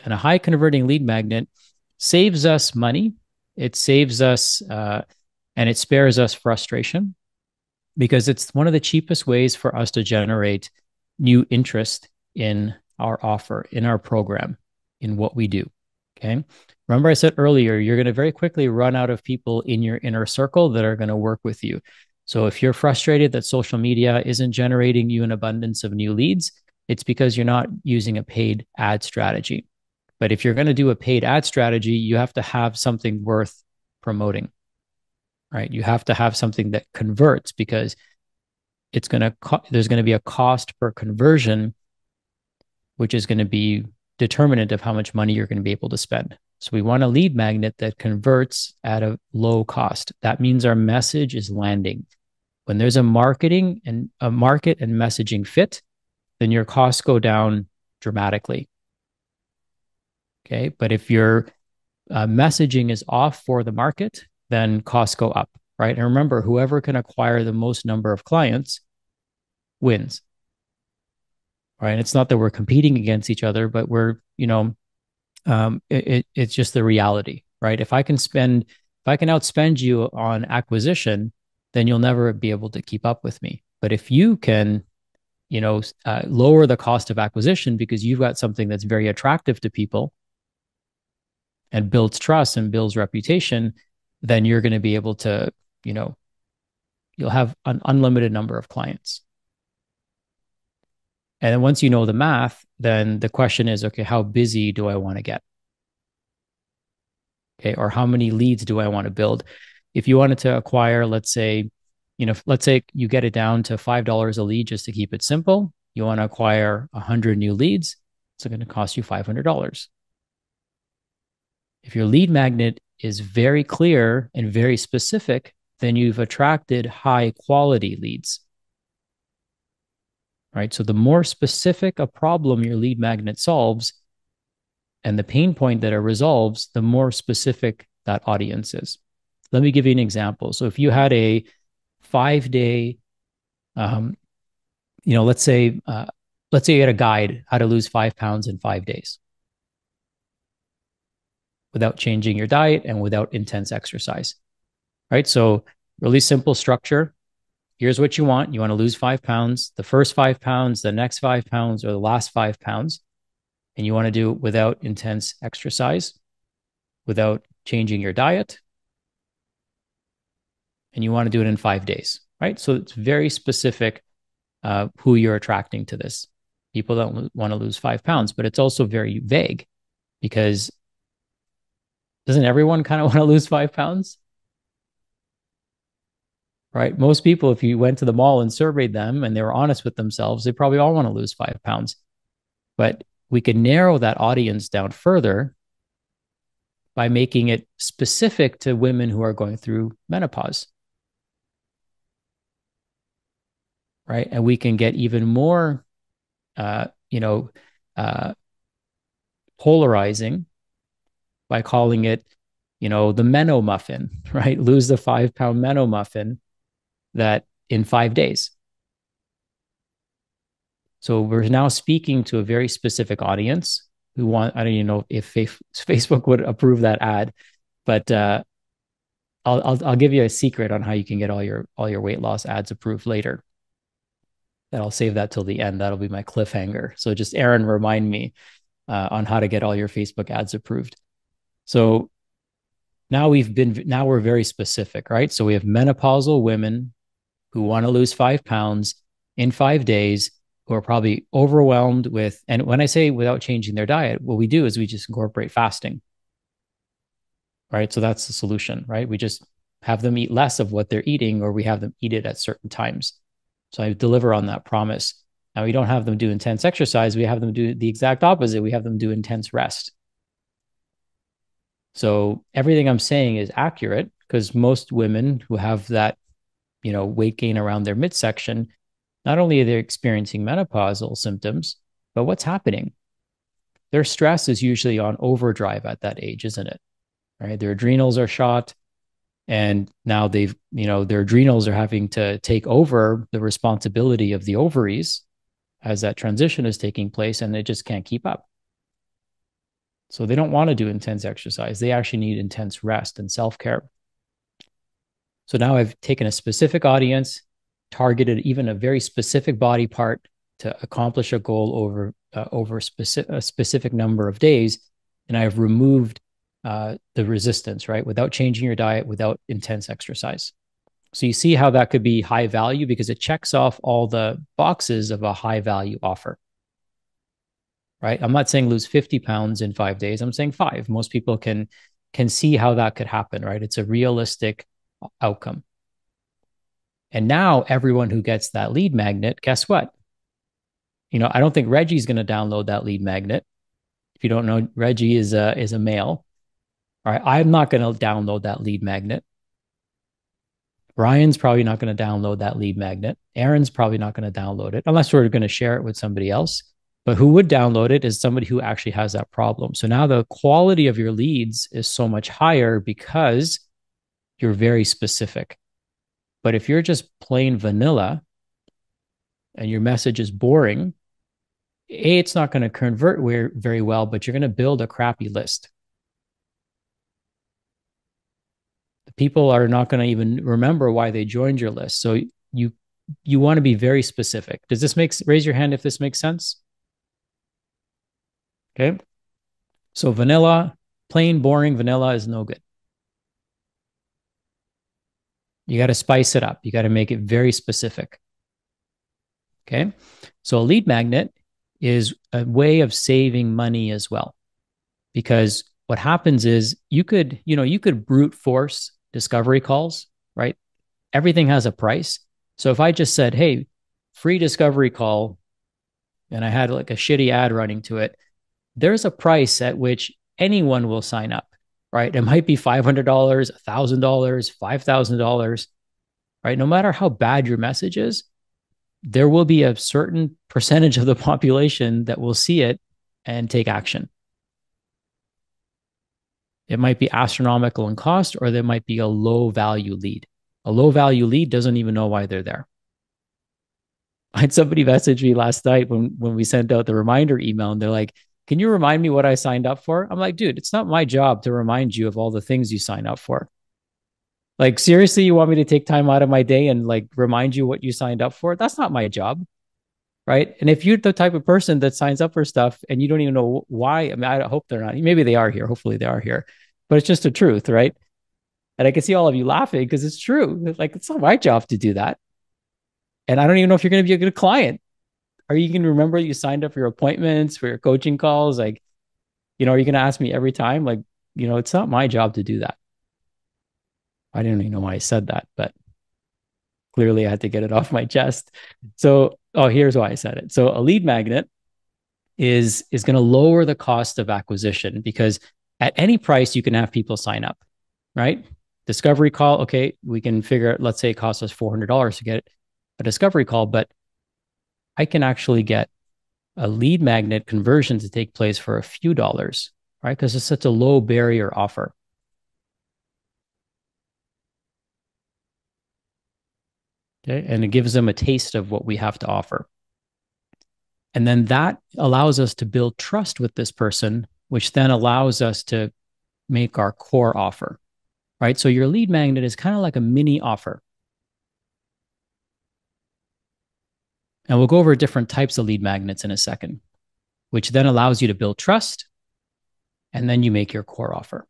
And a high converting lead magnet saves us money. It saves us and it spares us frustration because it's one of the cheapest ways for us to generate new interest in our offer, in our program, in what we do. Okay. Remember, I said earlier, you're going to very quickly run out of people in your inner circle that are going to work with you. So if you're frustrated that social media isn't generating you an abundance of new leads, it's because you're not using a paid ad strategy. But if you're going to do a paid ad strategy, you have to have something worth promoting, right? You have to have something that converts because there's going to be a cost per conversion, which is going to be determinant of how much money you're going to be able to spend. So we want a lead magnet that converts at a low cost. That means our message is landing. When there's a market and messaging fit, then your costs go down dramatically. Okay. But if your messaging is off for the market, then costs go up, right? And remember, whoever can acquire the most number of clients wins, right? It's not that we're competing against each other, but it's just the reality, right? If I can outspend you on acquisition, then you'll never be able to keep up with me. But if you can, lower the cost of acquisition because you've got something that's very attractive to people and builds trust and builds reputation, then you're going to be able to, you'll have an unlimited number of clients. And then once you know the math, then the question is, okay, how busy do I want to get? Okay. Or how many leads do I want to build? If you wanted to acquire, let's say you get it down to $5 a lead just to keep it simple. You want to acquire 100 new leads. It's going to cost you $500. If your lead magnet is very clear and very specific, then you've attracted high quality leads. Right? So the more specific a problem your lead magnet solves and the pain point that it resolves, the more specific that audience is. Let me give you an example. So if you had a 5-day, let's say you had a guide how to lose 5 pounds in 5 days without changing your diet and without intense exercise, right? So really simple structure. Here's what you want. You want to lose 5 pounds, the first 5 pounds, the next 5 pounds, or the last 5 pounds. And you want to do it without intense exercise, without changing your diet. And you want to do it in 5 days, right? So it's very specific who you're attracting to this. People don't want to lose 5 pounds, but it's also very vague because doesn't everyone kind of want to lose 5 pounds? Right? Most people, if you went to the mall and surveyed them and they were honest with themselves, they probably all want to lose 5 pounds. But we could narrow that audience down further by making it specific to women who are going through menopause. Right? And we can get even more, polarizing by calling it, the Meno muffin, right? Lose the 5-pound Meno muffin that in 5 days. So we're now speaking to a very specific audience who want, I don't even know if Facebook would approve that ad, but I'll give you a secret on how you can get all your weight loss ads approved later. And I'll save that till the end. That'll be my cliffhanger. So just Aaron, remind me on how to get all your Facebook ads approved. So now we're very specific, right? So we have menopausal women who want to lose 5 pounds in 5 days, who are probably overwhelmed with, and when I say without changing their diet, what we do is we just incorporate fasting, right? So that's the solution, right? We just have them eat less of what they're eating, or we have them eat it at certain times. So I deliver on that promise. Now we don't have them do intense exercise. We have them do the exact opposite. We have them do intense rest. So everything I'm saying is accurate because most women who have that, weight gain around their midsection, not only are they experiencing menopausal symptoms, but what's happening? Their stress is usually on overdrive at that age, isn't it? Right? Their adrenals are shot. And now their adrenals are having to take over the responsibility of the ovaries as that transition is taking place, and they just can't keep up. So they don't want to do intense exercise. They actually need intense rest and self care. So now I've taken a specific audience, targeted even a very specific body part to accomplish a goal over a specific number of days, and I've removed the resistance, right, without changing your diet, without intense exercise. So you see how that could be high value because it checks off all the boxes of a high value offer, right? I'm not saying lose 50 pounds in 5 days. I'm saying five. Most people can see how that could happen, right? It's a realistic outcome. And now everyone who gets that lead magnet, guess what? I don't think Reggie's going to download that lead magnet. If you don't know, Reggie is a male. All right, I'm not going to download that lead magnet. Brian's probably not going to download that lead magnet. Aaron's probably not going to download it unless we're going to share it with somebody else. But who would download it is somebody who actually has that problem. So now the quality of your leads is so much higher because you're very specific. But if you're just plain vanilla and your message is boring, it's not going to convert very well, but you're going to build a crappy list. The people are not going to even remember why they joined your list. So you want to be very specific. Does this raise your hand if this makes sense? Okay. So vanilla, plain boring vanilla is no good. You got to spice it up. You got to make it very specific. Okay. So a lead magnet is a way of saving money as well. Because what happens is you could brute force discovery calls, right? Everything has a price. So if I just said, hey, free discovery call, and I had like a shitty ad running to it, there's a price at which anyone will sign up, right? It might be $500, $1,000, $5,000, right? No matter how bad your message is, there will be a certain percentage of the population that will see it and take action. It might be astronomical in cost, or there might be a low value lead. A low value lead doesn't even know why they're there. I had somebody message me last night when we sent out the reminder email, and they're like, can you remind me what I signed up for? I'm like, dude, it's not my job to remind you of all the things you sign up for. Like, seriously, you want me to take time out of my day and like remind you what you signed up for? That's not my job. Right. And if you're the type of person that signs up for stuff and you don't even know why, I mean, I hope they're not. Maybe they are here. Hopefully they are here. But it's just the truth, right? And I can see all of you laughing because it's true. Like, it's not my job to do that. And I don't even know if you're going to be a good client. Are you going to remember you signed up for your appointments, for your coaching calls? Like, are you going to ask me every time? Like, it's not my job to do that. I didn't even know why I said that, but clearly I had to get it off my chest. So, here's why I said it. So a lead magnet is going to lower the cost of acquisition because at any price you can have people sign up, right? Discovery call, okay, we can figure out, let's say it costs us $400 to get a discovery call, but I can actually get a lead magnet conversion to take place for a few dollars, right? Because it's such a low barrier offer. Okay. And it gives them a taste of what we have to offer. And then that allows us to build trust with this person, which then allows us to make our core offer, right? So your lead magnet is kind of like a mini offer. And we'll go over different types of lead magnets in a second, which then allows you to build trust. And then you make your core offer.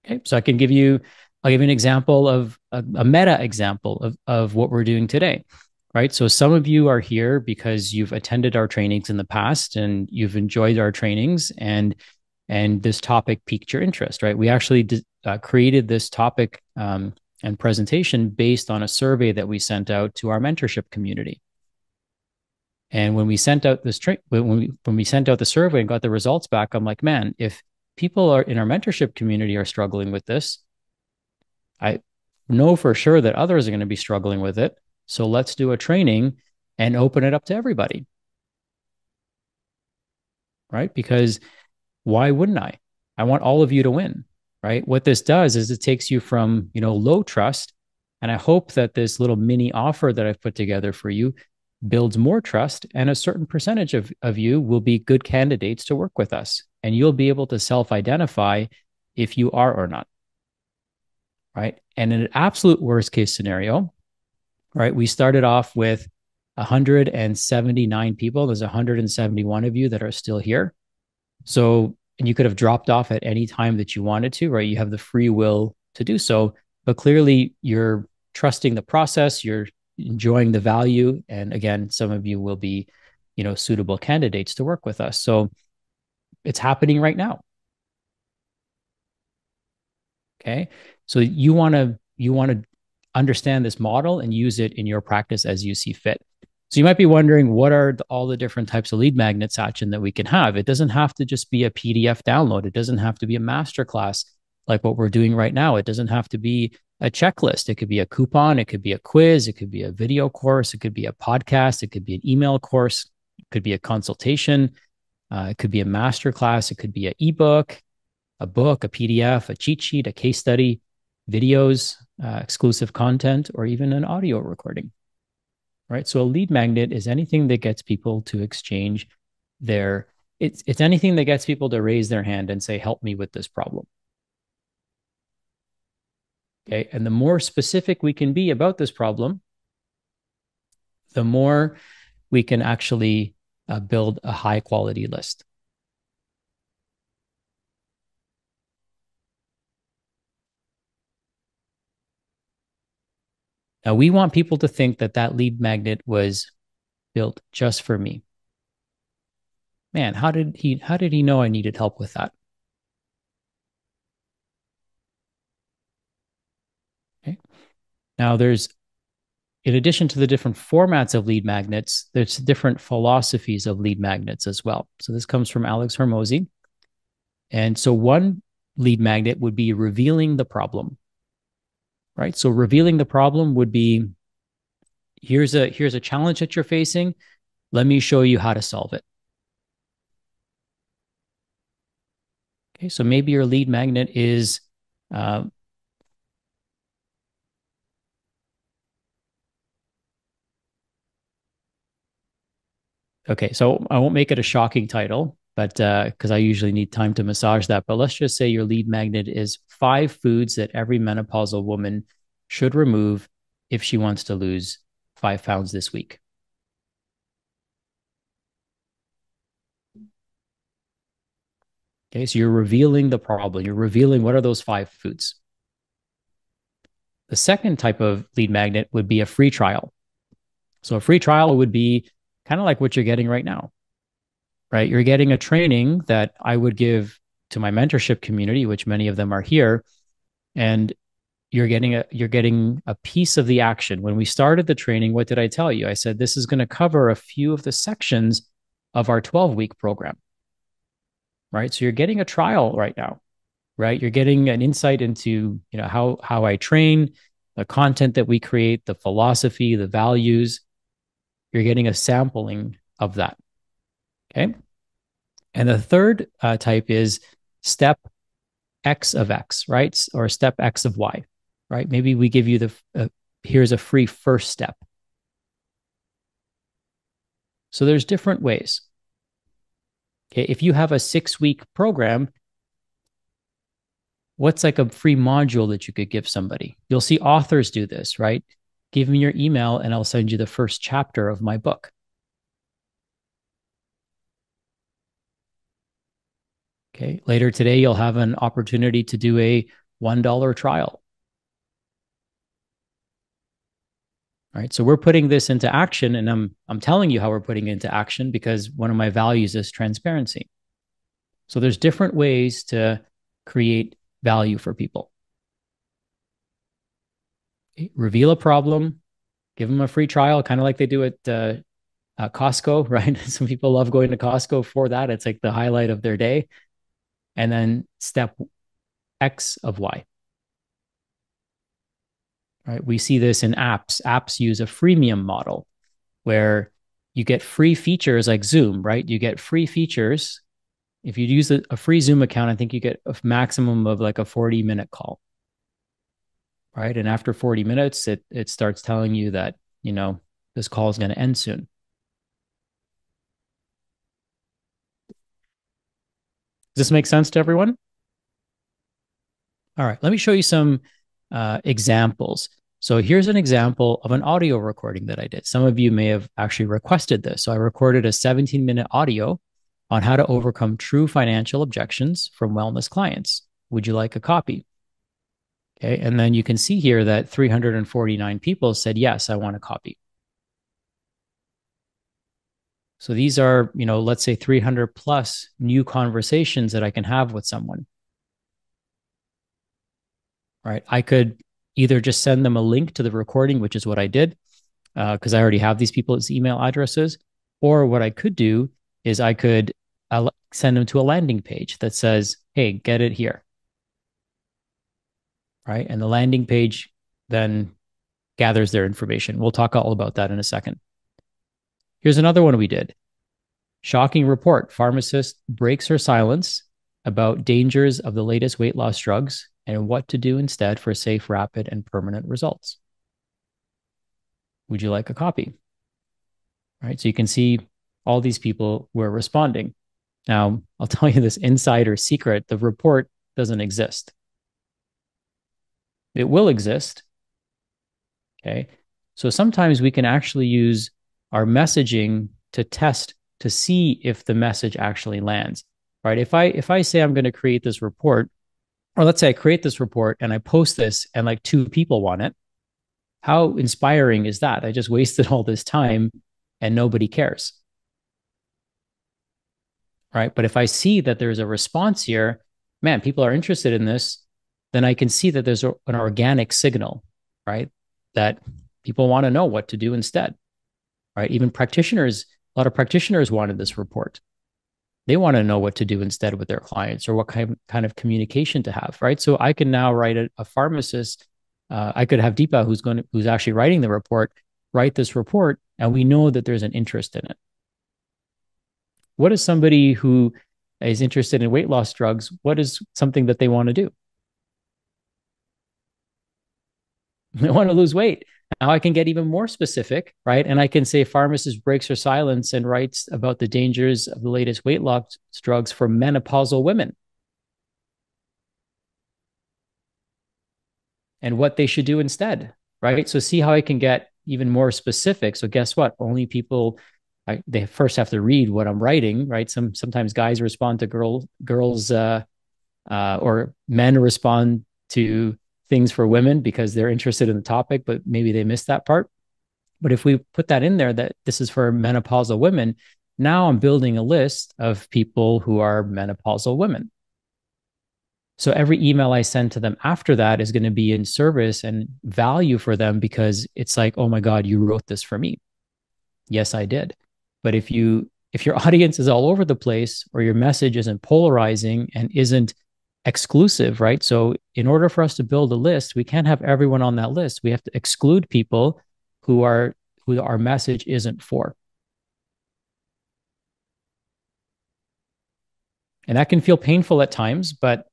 Okay. So I'll give you an example of a meta example of what we're doing today, right? So some of you are here because you've attended our trainings in the past and you've enjoyed our trainings and this topic piqued your interest, right? We actually created this topic and presentation based on a survey that we sent out to our mentorship community. And when we sent out this when we sent out the survey and got the results back, I'm like, man, if people are in our mentorship community are struggling with this, I know for sure that others are going to be struggling with it. So let's do a training and open it up to everybody. Right? Because why wouldn't I? I want all of you to win, right? What this does is it takes you from, low trust. And I hope that this little mini offer that I've put together for you builds more trust, and a certain percentage of you will be good candidates to work with us. And you'll be able to self identify if you are or not. Right. And in an absolute worst case scenario, right, we started off with 179 people. There's 171 of you that are still here. So, and you could have dropped off at any time that you wanted to, right? You have the free will to do so, but clearly you're trusting the process, you're enjoying the value. And again, some of you will be, suitable candidates to work with us. So it's happening right now. Okay. So you want to understand this model and use it in your practice as you see fit. So you might be wondering, what are all the different types of lead magnets, Sachin, that we can have? It doesn't have to just be a PDF download. It doesn't have to be a masterclass like what we're doing right now. It doesn't have to be a checklist. It could be a coupon. It could be a quiz. It could be a video course. It could be a podcast. It could be an email course. It could be a consultation. It could be a masterclass. It could be an ebook, a book, a PDF, a cheat sheet, a case study, videos, exclusive content, or even an audio recording. Right. So a lead magnet is anything that gets people to exchange their, it's anything that gets people to raise their hand and say, help me with this problem. Okay. And the more specific we can be about this problem, the more we can actually build a high quality list. Now, we want people to think that that lead magnet was built just for me. Man, how did he know I needed help with that? Okay. Now, in addition to the different formats of lead magnets, there's different philosophies of lead magnets as well. So this comes from Alex Hormozy. And so one lead magnet would be revealing the problem, right? So revealing the problem would be, here's a challenge that you're facing. Let me show you how to solve it. Okay, so maybe your lead magnet is okay, so I won't make it a shocking title, but because I usually need time to massage that. But let's just say your lead magnet is 5 foods that every menopausal woman should remove if she wants to lose 5 pounds this week. Okay, so you're revealing the problem. You're revealing what are those 5 foods. The second type of lead magnet would be a free trial. So a free trial would be kind of like what you're getting right now, right? You're getting a training that I would give to my mentorship community, which many of them are here, and you're getting a piece of the action. When we started the training, what did I tell you? I said this is going to cover a few of the sections of our 12-week program, right? So you're getting a trial right now, right? You're getting an insight into how I train, the content that we create, the philosophy, the values. You're getting a sampling of that. Okay. And the third type is step X of X, right? Or step X of Y, right? Maybe we give you here's a free first step. So there's different ways. Okay. If you have a 6-week program, what's like a free module that you could give somebody? You'll see authors do this, right? Give me your email and I'll send you the first chapter of my book. Okay. Later today, you'll have an opportunity to do a $1 trial. All right. So we're putting this into action, and I'm telling you how we're putting it into action because one of my values is transparency. So there's different ways to create value for people. Okay. Reveal a problem, give them a free trial, kind of like they do at Costco, right? Some people love going to Costco for that. It's like the highlight of their day. And then step X of Y. Right? We see this in apps. Apps use a freemium model where you get free features like Zoom, right? You get free features. If you use a free Zoom account, I think you get a maximum of like a 40-minute call, right? And after 40 minutes, it starts telling you that, this call is going to end soon. Does this make sense to everyone? All right, let me show you some examples. So here's an example of an audio recording that I did. Some of you may have actually requested this. So I recorded a 17-minute audio on how to overcome true financial objections from wellness clients. Would you like a copy? Okay, and then you can see here that 349 people said, yes, I want a copy. So these are, let's say 300 plus new conversations that I can have with someone, right? I could either just send them a link to the recording, which is what I did, because I already have these people's email addresses. Or what I could do is I could send them to a landing page that says, hey, get it here, right? And the landing page then gathers their information. We'll talk all about that in a second. Here's another one we did. Shocking report. Pharmacist breaks her silence about dangers of the latest weight loss drugs and what to do instead for safe, rapid, and permanent results. Would you like a copy? Right. So you can see all these people were responding. Now, I'll tell you this insider secret, the report doesn't exist. It will exist. Okay. So sometimes we can actually use our messaging to test to see if the message actually lands. Right. If I say I'm going to create this report, or let's say I create this report and I post this and like 2 people want it, how inspiring is that? I just wasted all this time and nobody cares. Right. But if I see that there's a response here, man, people are interested in this, then I can see that there's an organic signal, right? That people want to know what to do instead, right? Even practitioners, a lot of practitioners wanted this report. They want to know what to do instead with their clients or what kind of communication to have, right? So I can now write a pharmacist. I could have Deepa, who's actually writing the report, write this report, and we know that there's an interest in it. What is somebody who is interested in weight loss drugs? What is something that they want to do? They want to lose weight. Now I can get even more specific, right? And I can say pharmacist breaks her silence and writes about the dangers of the latest weight loss drugs for menopausal women and what they should do instead, right? So see how I can get even more specific. So guess what? Only people they first have to read what I'm writing, right? Sometimes guys respond to girls or men respond to things for women because they're interested in the topic, but maybe they missed that part. But if we put that in there that this is for menopausal women, now I'm building a list of people who are menopausal women. So every email I send to them after that is going to be in service and value for them because it's like, oh my God, you wrote this for me. Yes, I did. But if your audience is all over the place or your message isn't polarizing and isn't exclusive, right? So in order for us to build a list, we can't have everyone on that list. We have to exclude people who our message isn't for. And that can feel painful at times, but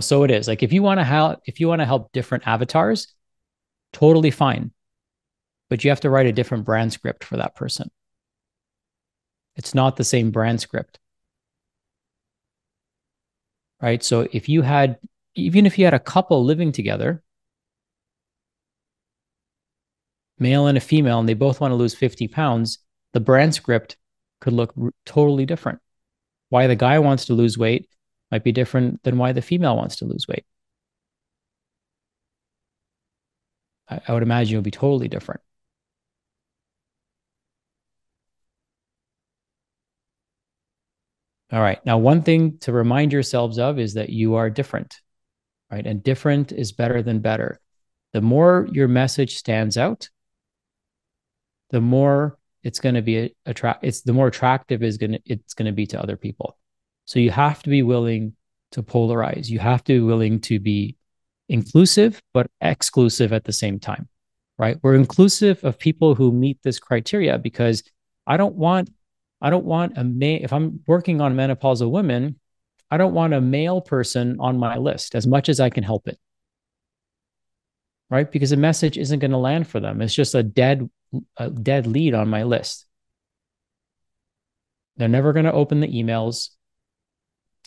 so it is. Like if you want to help different avatars, totally fine. But you have to write a different brand script for that person. It's not the same brand script. Right? So even if you had a couple living together, male and a female, and they both want to lose 50 pounds, the brand script could look totally different. Why the guy wants to lose weight might be different than why the female wants to lose weight. I would imagine it would be totally different. All right. Now, one thing to remind yourselves of is that you are different, right? And different is better than better. The more your message stands out, the more it's going to be the more attractive it's going to be to other people. So you have to be willing to polarize. You have to be willing to be inclusive but exclusive at the same time, right? We're inclusive of people who meet this criteria because I don't want a male. If I'm working on menopausal women, I don't want a male person on my list as much as I can help it, right? Because the message isn't going to land for them. It's just a dead lead on my list. They're never going to open the emails.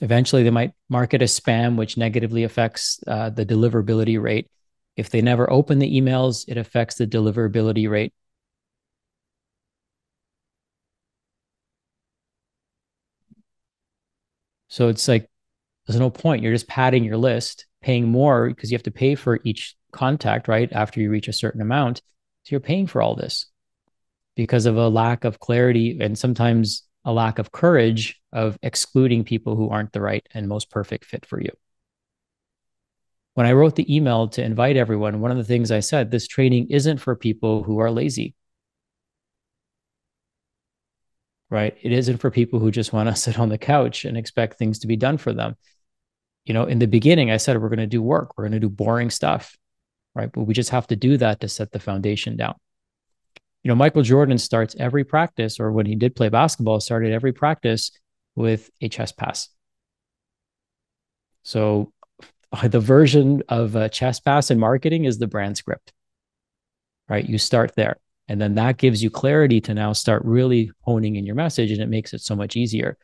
Eventually, they might mark it as spam, which negatively affects the deliverability rate. If they never open the emails, it affects the deliverability rate. So it's like there's no point. You're just padding your list, paying more because you have to pay for each contact, right? After you reach a certain amount. So you're paying for all this because of a lack of clarity and sometimes a lack of courage of excluding people who aren't the right and most perfect fit for you. When I wrote the email to invite everyone, one of the things I said, this training isn't for people who are lazy, right? It isn't for people who just want to sit on the couch and expect things to be done for them. In the beginning, I said, we're going to do work, we're going to do boring stuff, right? But we just have to do that to set the foundation down. Michael Jordan starts every practice, or when he did play basketball, started every practice with a chest pass. So the version of a chest pass in marketing is the brand script, right? You start there. And then that gives you clarity to now start really honing in your message, and it makes it so much easier.